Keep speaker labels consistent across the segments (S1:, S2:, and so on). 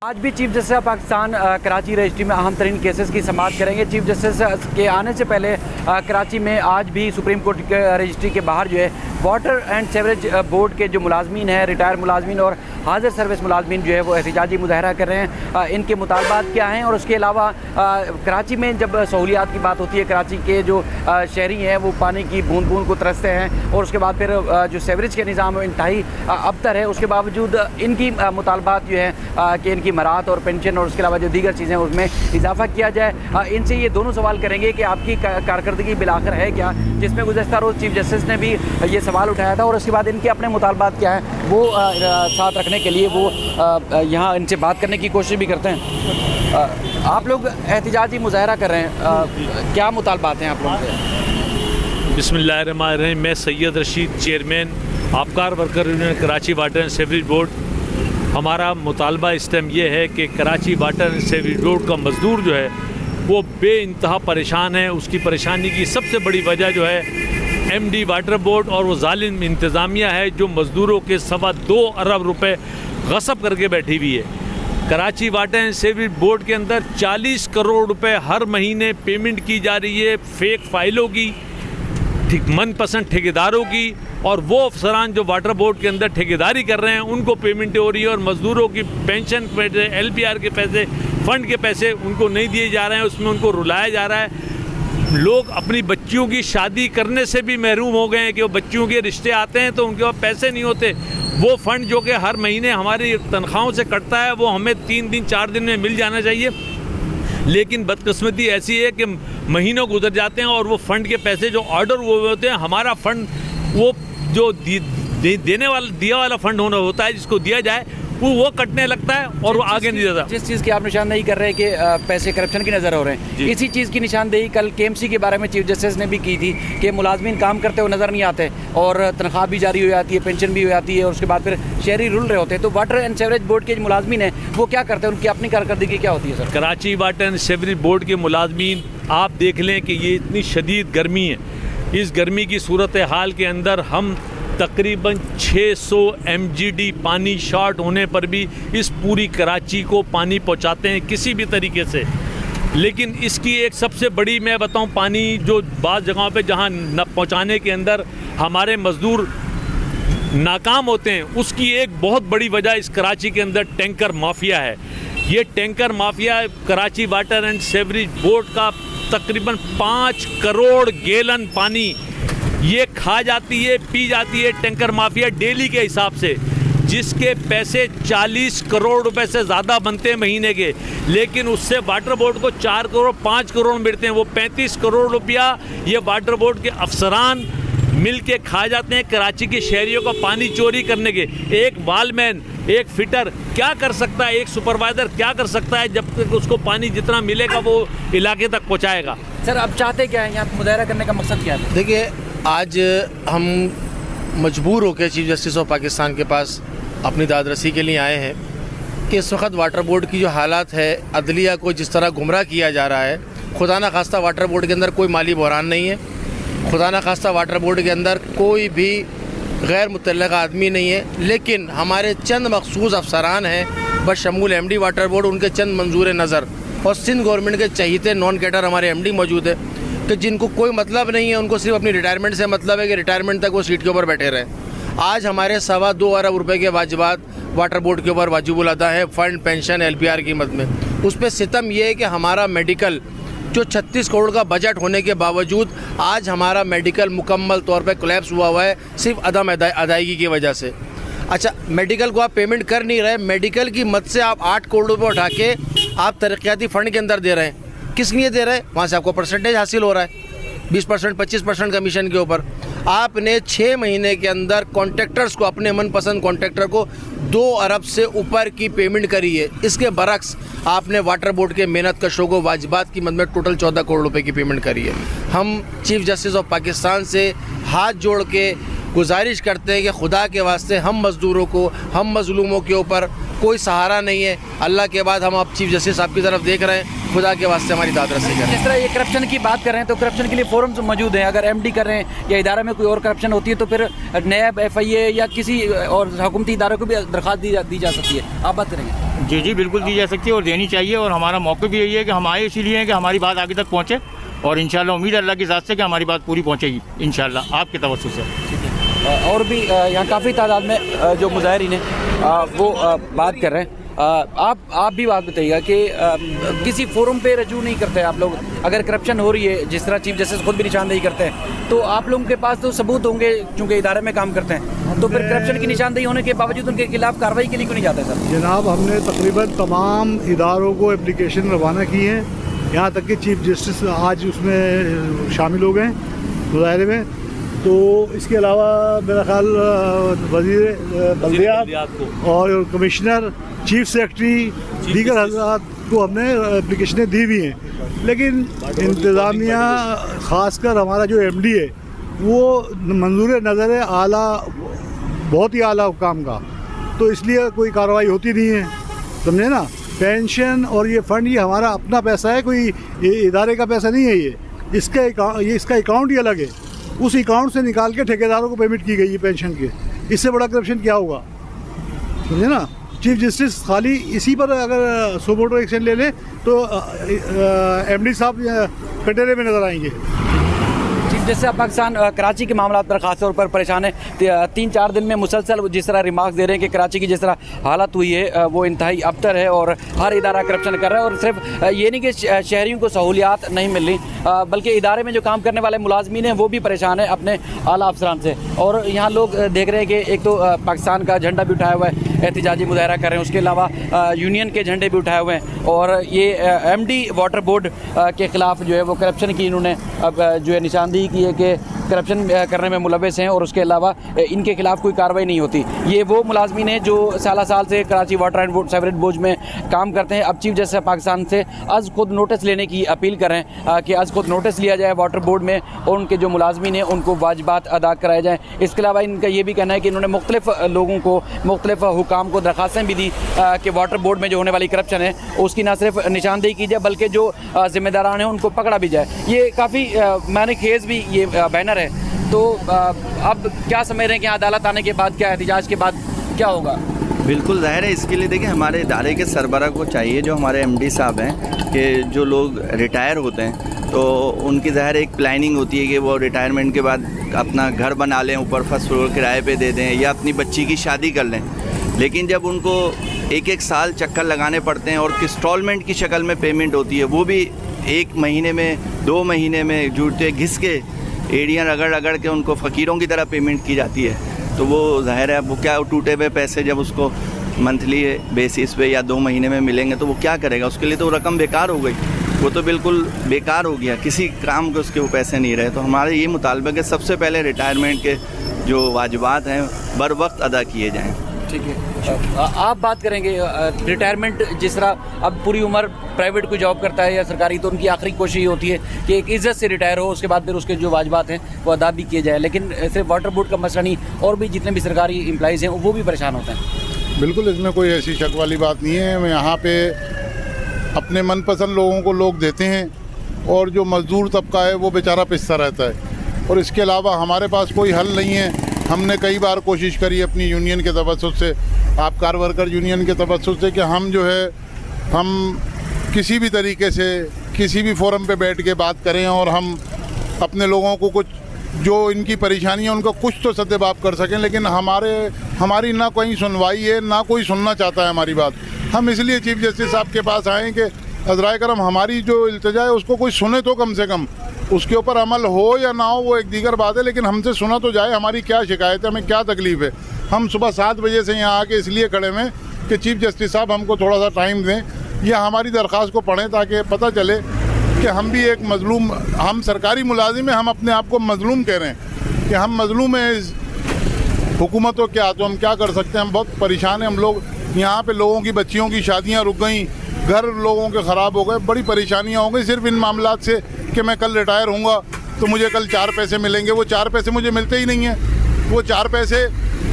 S1: आज भी chief justice of Pakistan Karachi registry में अहम तरीन केसेस की समाअत करेंगे। चीफ जस्टिस के आने से पहले कराची में आज भी सुप्रीम कोर्ट के रजिस्ट्री के बाहर जो है वाटर एंड सीवरेज बोर्ड के जो मुलाजमीन हैं, रिटायर मुलाजमीन और हाजिर सर्विस मुलाजमीन जो है वो एहतजाजी मुजाहरा कर रहे हैं। इनके मुतालबात क्या हैं और उसके अलावा कराची में जब सहूलियात की बात होती है, कराची के जो शहरी हैं वो पानी की बूंद बूंद को तरसते हैं और उसके बाद फिर जो सीवरेज के निज़ाम इंतहाई अबतर है, उसके बावजूद इनकी मुतालबात जो है कि इनकी मराहत और पेंशन और उसके अलावा जो दीगर चीज़ें उसमें इजाफा किया जाए। इनसे ये दोनों सवाल करेंगे कि आपकी कारकर्दगी बिलाखिर है क्या, जिसमें गुज़श्ता रोज़ चीफ जस्टिस ने भी ये सवाल उठाया था और उसके बाद इनके अपने मुतालबात क्या हैं वो साथ रखने के लिए वो यहाँ इनसे बात करने की कोशिश भी करते हैं। आप लोग एहतजाजी मुजाहरा कर रहे हैं, क्या मुतालबात हैं आप लोगों के?
S2: बिस्मिल्लाहिर्रहमानिर्रहीम। मैं सैयद रशीद, चेयरमैन आबकार worker union Karachi water and sewerage board. हमारा मुतालबा इस टाइम ये है कि Karachi water and sewerage board का मज़दूर जो है वो बेइंतहा परेशान है। उसकी परेशानी की सबसे बड़ी वजह जो है एमडी वाटर बोर्ड और वो जालिम इंतज़ामिया है जो मज़दूरों के 2.25 अरब रुपए गसब करके बैठी हुई है। Karachi water and sewerage board के अंदर 40 करोड़ रुपए हर महीने पेमेंट की जा रही है फेक फाइलों की, मनपसंद ठेकेदारों की, और वो अफसरान जो वाटर बोर्ड के अंदर ठेकेदारी कर रहे हैं उनको पेमेंट हो रही है और मज़दूरों की पेंशन पैसे, LPR के पैसे, फ़ंड के पैसे उनको नहीं दिए जा रहे हैं, उसमें उनको रुलाया जा रहा है। लोग अपनी बच्चियों की शादी करने से भी महरूम हो गए हैं कि वो बच्चियों के रिश्ते आते हैं तो उनके पास पैसे नहीं होते। वो फ़ंड जो कि हर महीने हमारी तनख्वाहों से कटता है वो हमें 3 दिन 4 दिन में मिल जाना चाहिए, लेकिन बदकिस्मती ऐसी है कि महीनों गुजर जाते हैं और वो फ़ंड के पैसे जो ऑर्डर हुए होते हैं, हमारा फ़ंड वो जो दिया वाला फ़ंड होना होता है जिसको दिया जाए वो कटने लगता है और वो आगे नहीं जाता।
S1: जिस चीज़ की आप निशानदेही कर रहे हैं कि पैसे करप्शन की नज़र हो रहे हैं, इसी चीज़ की निशानदेही कल KMC के बारे में चीफ जस्टिस ने भी की थी कि मुलाजमीन काम करते हुए नज़र नहीं आते और तनख्वाह भी जारी हो जाती है, पेंशन भी हो जाती है और उसके बाद फिर शहरी रुल रहे होते हैं। तो वाटर एंड सीवरेज बोर्ड के जो मुलाजमीन हैं वो क्या करते हैं, उनकी अपनी कारकर्दगी क्या होती है? Sir,
S2: Karachi water and sewerage board के मुलाजमीन आप देख लें कि ये इतनी शदीद गर्मी है, इस गर्मी की सूरत हाल के अंदर हम तकरीबन 600 MGD पानी शॉर्ट होने पर भी इस पूरी कराची को पानी पहुंचाते हैं किसी भी तरीके से। लेकिन इसकी एक सबसे बड़ी मैं बताऊं, पानी जो बाज़ जगहों पे जहां न पहुंचाने के अंदर हमारे मज़दूर नाकाम होते हैं, उसकी एक बहुत बड़ी वजह इस कराची के अंदर टैंकर माफिया है। ये tanker mafia Karachi water and sewerage board का तकरीबन 5 करोड़ गैलन पानी ये खा जाती है, पी जाती है टैंकर माफिया डेली के हिसाब से, जिसके पैसे 40 करोड़ रुपए से ज़्यादा बनते हैं महीने के, लेकिन उससे वाटर बोर्ड को 4 करोड़ 5 करोड़ मिलते हैं। वो 35 करोड़ रुपया ये वाटर बोर्ड के अफसरान मिल के खा जाते हैं कराची के शहरियों का पानी चोरी करने के। एक वालमैन, एक फिटर क्या कर सकता है, एक सुपरवाइज़र क्या कर सकता है जब तक उसको पानी जितना मिलेगा वो इलाके तक पहुँचाएगा?
S1: सर, अब चाहते क्या है, यहाँ मुजाहरा करने का मकसद क्या है?
S3: देखिए, आज हम मजबूर होकर चीफ जस्टिस ऑफ पाकिस्तान के पास अपनी दादरसी के लिए आए हैं कि इस वक्त वाटर बोर्ड की जो हालात है, अदलिया को जिस तरह गुमराह किया जा रहा है, खुदा न खास्ता वाटर बोर्ड के अंदर कोई माली बहरान नहीं है, खुदा न खास्ता वाटर बोर्ड के अंदर कोई भी गैर मुतल्लक़ आदमी नहीं है, लेकिन हमारे चंद मखसूस अफसरान हैं बशमूल MD वाटर बोर्ड, उनके चंद मंजूर नज़र और सिंध गवर्नमेंट के चहीते नॉन कैडर हमारे MD मौजूद है कि जिनको कोई मतलब नहीं है, उनको सिर्फ अपनी रिटायरमेंट से मतलब है कि रिटायरमेंट तक वो सीट के ऊपर बैठे रहें। आज हमारे 2.25 अरब रुपए के वाजिबात वाटर बोर्ड के ऊपर वाजिबुल अदा है, फ़ंड, पेंशन, LPR की मद में। उस पर सितम ये है कि हमारा मेडिकल जो 36 करोड़ का बजट होने के बावजूद आज हमारा मेडिकल मुकम्मल तौर पर कोलैप्स हुआ है सिर्फ अदम अदायगी की वजह से। अच्छा, मेडिकल को आप पेमेंट कर नहीं रहे, मेडिकल की मद से आप 8 करोड़ रुपये उठा के आप तरक्याती फ़ंड के अंदर दे रहे हैं। किस लिए दे रहे हैं? वहाँ से आपको परसेंटेज हासिल हो रहा है, 20% 25% कमीशन के ऊपर। आपने 6 महीने के अंदर कॉन्ट्रैक्टर्स को, अपने मनपसंद कॉन्ट्रैक्टर को 2 अरब से ऊपर की पेमेंट करी है। इसके बरक्स आपने वाटर बोर्ड के मेहनत कशों को वाजिबात की मद में टोटल 14 करोड़ रुपए की पेमेंट करी है। हम चीफ जस्टिस ऑफ पाकिस्तान से हाथ जोड़ के गुजारिश करते हैं कि खुदा के वास्ते हम मज़दूरों को, हम मज़लूमों के ऊपर कोई सहारा नहीं है। अल्लाह के बाद हम अब चीफ जस्टिस साहब की तरफ देख रहे हैं, खुदा के वास्ते हमारी दादरसी करें।
S1: जिस तरह ये करप्शन की बात कर रहे हैं तो करप्शन के लिए फोरम्स मौजूद हैं। अगर MD कर रहे हैं या इदारा में कोई और करप्शन होती है तो फिर नैब, FIA या किसी और हुकूमती इदारे को भी दरख्वास्त दी जा सकती है। आप बात करेंगे?
S4: जी जी बिल्कुल दी जा सकती है और देनी चाहिए, और हमारा मौका भी यही है कि हम आए इसीलिए हैं कि हमारी बात आगे तक पहुँचे, और इंशाल्लाह उम्मीद है अल्लाह की ज़ात से कि हमारी बात पूरी पहुँचेगी इंशाल्लाह आपके तवज्जुह से।
S1: और भी यहाँ काफ़ी तादाद में जो मुजाहिरीन हैं वो बात कर रहे हैं। आप भी बात बताइएगा कि किसी फोरम पे रजू नहीं करते आप लोग, अगर करप्शन हो रही है जिस तरह चीफ जस्टिस खुद भी निशानदेही करते हैं, तो आप लोगों के पास तो सबूत होंगे चूँकि इदारे में काम करते हैं, तो फिर करप्शन की निशानदेही होने के बावजूद उनके खिलाफ कार्रवाई के लिए क्यों नहीं जाते सर?
S5: जनाब, हमने तकरीबन तमाम इदारों को एप्लीकेशन रवाना की हैं, यहाँ तक कि चीफ जस्टिस आज उसमें शामिल हो गए मुजाहरे में। तो इसके अलावा मेरा ख्याल वज़ीर बल्दियात और कमिश्नर, चीफ सेक्रेटरी, दीगर हज़रात को हमने एप्लीकेशनें दी हुई हैं, लेकिन इंतज़ामिया ख़ासकर हमारा जो MD है वो मंजूर नज़र है आला, बहुत ही आला हुकाम का, तो इसलिए कोई कार्रवाई होती नहीं है, समझे ना। पेंशन और ये फ़ंड ये हमारा अपना पैसा है, कोई इदारे का पैसा नहीं है, ये इसका अकाउंट ही अलग है, उस अकाउंट से निकाल के ठेकेदारों को पेमेंट की गई है पेंशन के। इससे बड़ा करप्शन क्या होगा, समझे ना। चीफ जस्टिस खाली इसी पर अगर सुमोटो एक्शन ले ले तो MD साहब कटहरे में नज़र आएंगे।
S1: Chief justice of Pakistan Karachi के मामला पर खास तौर पर परेशान है। 3-4 दिन में मुसलसल जिस तरह रिमार्क्स दे रहे हैं कि कराची की जिस तरह हालत हुई है वो इंतहाई अबतर है और हर इदारा करप्शन कर रहा है, और सिर्फ ये नहीं कि शहरियों को सहूलियात नहीं मिल रही, बल्कि इदारे में जो काम करने वाले मुलाजमीन हैं वो भी परेशान है अपने आला अफसरान से। और यहाँ लोग देख रहे हैं कि एक तो पाकिस्तान का झंडा भी उठाया हुआ है, एहतिजाजी मुजाहरा कर रहे हैं, उसके अलावा यूनियन के झंडे भी उठाए हुए हैं, और ये MD वाटर बोर्ड के ख़िलाफ़ जो है वो करप्शन की इन्होंने अब जो है निशानदेही की है कि करप्शन करने में मुलव्वस हैं, और उसके अलावा इनके खिलाफ कोई कार्रवाई नहीं होती। ये वो मुलाजमीन हैं जो साल से Karachi water and sewerage board में काम करते हैं। अब चीफ जस्टिस पाकिस्तान से आज खुद नोटिस लेने की अपील कर रहे हैं कि आज खुद नोटिस लिया जाए वाटर बोर्ड में, और उनके जो मुलाजमीन हैं उनको वाजिबात अदा कराए जाएँ। इसके अलावा इनका ये भी कहना है कि इन्होंने मुख्तलिफ लोगों को, मुख्तलिफ हुकाम को दरख्वास्तें भी दी कि वाटर बोर्ड में जो होने वाली करप्शन है उसकी ना सिर्फ निशानदेही की जाए बल्कि जो जिम्मेदारान हैं उनको पकड़ा भी जाए। ये काफ़ी मैंने खेज़ भी ये बैनर है, तो अब क्या समझ रहे हैं कि अदालत आने के बाद, क्या एहतिजाज के बाद क्या होगा?
S6: बिल्कुल ज़ाहिर है, इसके लिए देखिए हमारे इदारे के सरबरा को चाहिए, जो हमारे MD साहब हैं, कि जो लोग रिटायर होते हैं तो उनकी ज़ाहिर एक प्लानिंग होती है कि वो रिटायरमेंट के बाद अपना घर बना लें, ऊपर फर्स्ट फ्लोर किराए पे दे दें या अपनी बच्ची की शादी कर लें। लेकिन जब उनको एक साल चक्कर लगाने पड़ते हैं और इंस्टॉलमेंट की शक्ल में पेमेंट होती है, वो भी 1 महीने में, 2 महीने में, जूते घिस के, एड़ियाँ रगड़ के उनको फ़कीरों की तरह पेमेंट की जाती है, तो वो ज़ाहिर है वो क्या, टूटे हुए पैसे जब उसको मंथली बेसिस पे या 2 महीने में मिलेंगे तो वो क्या करेगा? उसके लिए तो रकम बेकार हो गई, वो तो बिल्कुल बेकार हो गया, किसी काम के उसके वो पैसे नहीं रहे। तो हमारे ये मुतालबा कि सबसे पहले रिटायरमेंट के जो वाजिबात हैं बर वक्त अदा किए जाएँ।
S1: ठीक है, आप बात करेंगे रिटायरमेंट, जिस तरह अब पूरी उम्र प्राइवेट कोई जॉब करता है या सरकारी, तो उनकी आखिरी कोशिश ये होती है कि एक इज़्ज़त से रिटायर हो, उसके बाद फिर उसके जो वाजिबात हैं वो अदा भी किए जाए। लेकिन सिर्फ वाटर बोर्ड का मसला नहीं, और भी जितने भी सरकारी एम्प्लॉइज़ हैं वो भी परेशान होते हैं।
S7: बिल्कुल, इसमें कोई ऐसी शक वाली बात नहीं है। मैं यहाँ पे अपने मनपसंद लोगों को लोग देते हैं, और जो मज़दूर तबका है वो बेचारा पिसता रहता है, और इसके अलावा हमारे पास कोई हल नहीं है। हमने कई बार कोशिश करी अपनी यूनियन के तवज्जुह से, आपकार वर्कर यूनियन के तवज्जुह से, कि हम जो है हम किसी भी तरीके से किसी भी फोरम पे बैठ के बात करें और हम अपने लोगों को कुछ जो इनकी परेशानी है उनको कुछ तो सद्देबाब कर सकें। लेकिन हमारी ना कोई सुनवाई है, ना कोई सुनना चाहता है हमारी बात। हम इसलिए चीफ जस्टिस साहब के पास आए कि हज़राए करम हमारी जो इल्तिजा है उसको कोई सुने तो कम से कम, उसके ऊपर अमल हो या ना हो वो एक दीगर बात है, लेकिन हमसे सुना तो जाए हमारी क्या शिकायत है, हमें क्या तकलीफ़ है। हम सुबह 7 बजे से यहाँ आके इसलिए खड़े हुए कि चीफ जस्टिस साहब हमको थोड़ा सा टाइम दें या हमारी दरख्वास्त को पढ़ें, ताकि पता चले कि हम भी एक मजलूम, हम सरकारी मुलाजिम हैं, हम अपने आप को मजलूम कह रहे हैं कि हम मजलूम हैं इस हुकूमतों के हाथों। हम क्या कर सकते हैं, हम बहुत परेशान हैं। हम लोग यहाँ पे लोगों की बच्चियों की शादियाँ रुक गई, घर लोगों के ख़राब हो गए, बड़ी परेशानियाँ हो गई सिर्फ इन मामलात से कि मैं कल रिटायर होऊंगा तो मुझे कल 4 पैसे मिलेंगे। वो 4 पैसे मुझे मिलते ही नहीं हैं। वो 4 पैसे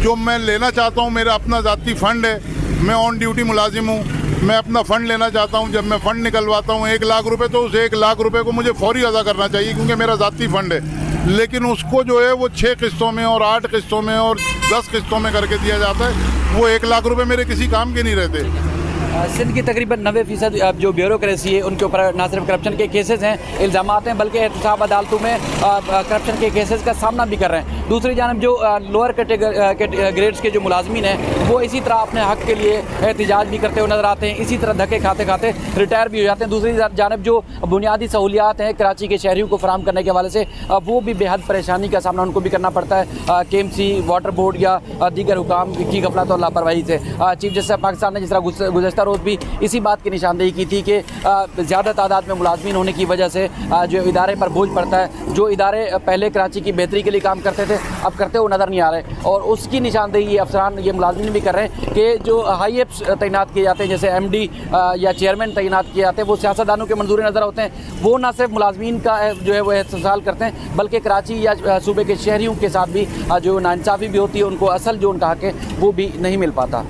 S7: जो मैं लेना चाहता हूँ, मेरा अपना ज़ाती फ़ंड है, मैं ऑन ड्यूटी मुलाजिम हूँ, मैं अपना फ़ंड लेना चाहता हूँ। जब मैं फ़ंड निकलवाता हूँ 1 लाख रुपए, तो उस 1 लाख रुपए को मुझे फौरी अदा करना चाहिए क्योंकि मेरा ज़ाती फ़ंड है। लेकिन उसको जो है वो 6 किस्तों में और 8 किस्तों में और 10 किस्तों में करके दिया जाता है। वो 1 लाख रुपए मेरे किसी काम के नहीं रहते।
S1: सिंध की तकरीबन 90% जो ब्यूरोक्रेसी है उनके ऊपर ना सिर्फ करप्शन के केसेस हैं, इल्ज़ामात हैं, बल्कि एहतसाब अदालतों में करप्शन के केसेस का सामना भी कर रहे हैं। दूसरी जानब जो लोअर ग्रेड्स के जो मुलाजमीन हैं वो इसी तरह अपने हक़ के लिए एहतजाज भी करते हुए नज़र आते हैं, इसी तरह धक्के खाते खाते रिटायर भी हो जाते हैं। दूसरी जानब जो बुनियादी सहूलियात हैं कराची के शहरियों को फराहम करने के हवाले से वो भी बेहद परेशानी का सामना उनको भी करना पड़ता है KMC, वाटर बोर्ड या दीगर हुकाम की गफलत और लापरवाही से। चीफ जस्टिस पाकिस्तान ने जिस तरह गुज़श्ता रोज़ भी इसी बात की निशानदेही की थी कि ज़्यादा तादाद में मुलाजमीन होने की वजह से जो इदारे पर बोझ पड़ता है, जो इदारे पहले कराची की बेहतरी के लिए काम करते थे अब करते हुए नज़र नहीं आ रहे, और उसकी निशानदेही ये अफसरान ये मुलाजमीन भी कर रहे हैं कि जो हाई एप्स तैनात किए जाते हैं जैसे MD या चेयरमैन तैनात किए जाते हैं वो सियासतदानों के मंजूर नज़र होते हैं, वो ना सिर्फ मुलाजमीन का जो है वो एहतसाल करते हैं बल्कि कराची या सूबे के शहरियों के साथ भी जो नाइंसाफ़ी भी होती है, उनको असल जो उनका हक़ है वो भी नहीं मिल पाता।